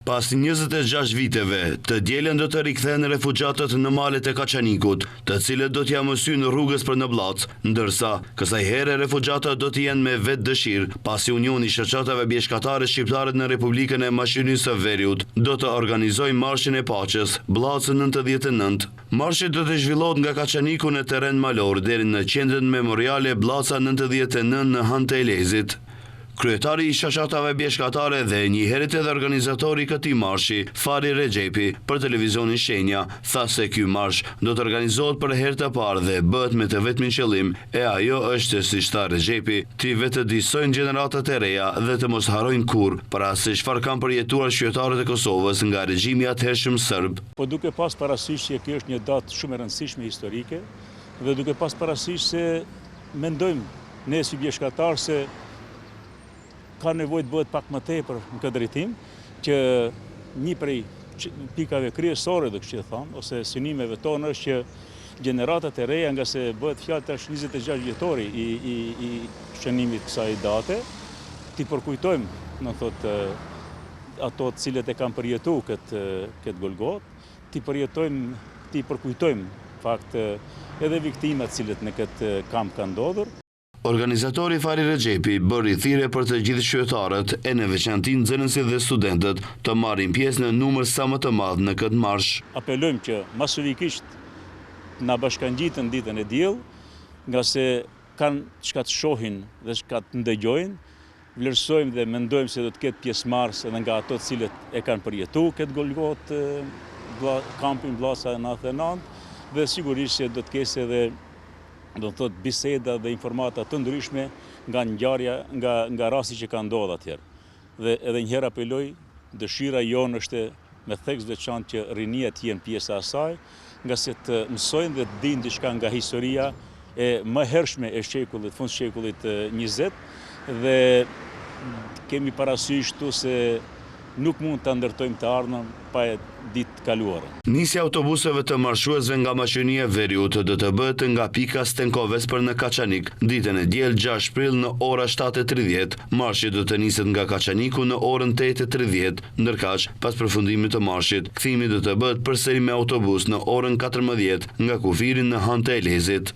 Pas 26 viteve, të dielën do të rikthehen refugjatët në malet e Kaçanikut, të cilët do t'ja mësyn rrugës për në Blac, ndërsa kësaj here refugjatët do të jenë me vetë dëshirë, pasi Unioni i Shoqatave Bjeshkatare Shqiptare në Republikën e Maqedonisë së Veriut do të organizojë Marshin e Paqes, Blac 99. Marshi do të zhvillohet nga Kaçaniku në terren malor deri në qendrën memoriale Blaca 99 në Han të Elezit. Kryetari i Shoqatave Bjeshkatare dhe njëherët edhe organizatori i këtij marshi, Fari Rexhepi, për televizionin Shenja, tha se ky marsh do të organizohet për herë të parë dhe bëhet me të vetmin qëllim, e ajo është, siç tha Rexhepi, të vetëdijsojnë gjeneratat e reja dhe të mos harrojnë kurrë para se çfarë kanë përjetuar qytetarët e Kosovës nga regjimi i atëhershëm serb. Po duke pas parasysh se kjo është një datë shumë e rëndësishme historike dhe duke pas parasysh se mendojmë ne si bjeshkatar se ka nevojë të bëhet pak më tepër në këtë drejtim, që një prej pikave kryesore do kështu të them, ose synimeve tonë është që gjeneratat e reja, nga se bëhet fjalë tash 26 vjetori i shënimit kësaj date, ti përkujtojmë, në thotë, ato të cilët e kanë përjetuar këtë Golgot, ti përkujtojmë fakt edhe viktimat të cilët në këtë kamp kanë ndodhur. Organizatori Fari Rexhepi bëri thirrje për të gjithë qytetarët e në veçanti nxënësit dhe studentët të marrin pjesë në numër sa më të madh në këtë marsh. Apelojmë që masivikisht na bashkangjitën ditën e diell, nga se kanë çka të shohin dhe çka të ndëgjojnë, vlerësojmë dhe mendojmë se do të ketë pjesëmarrës edhe nga ato të cilët e kanë përjetuar këtë Golgot, kampin Blaca 99, dhe sigurisht se do të ketë edhe do të thotë biseda dhe informata të ndryshme nga ngjarja, nga rasti që ka ndodhur atëherë. Dhe edhe një herë apeloj, dëshira jonë është me theks veçantë që rinia të jenë pjesë e asaj, nga se të mësojnë dhe të dinë diçka nga historia e mëhershme e shekullit, fund shekullit 20, dhe kemi parasysh këtu se nuk mund të ndërtojmë të ardhmen pa ditë kaluara. Nisja autobuseve të marshuesve nga Maqedonia e Veriut do të bëhet nga pika Stenkovec në Kaçanik, ditën e diel 6 prill në ora 7:30. Marshi do të niset nga Kaçaniku në orën 8:30, ndërkaq pas përfundimit të marshit, kthimi do të bëhet përsëri me autobus në orën 14 nga kufiri në Han të Elezit.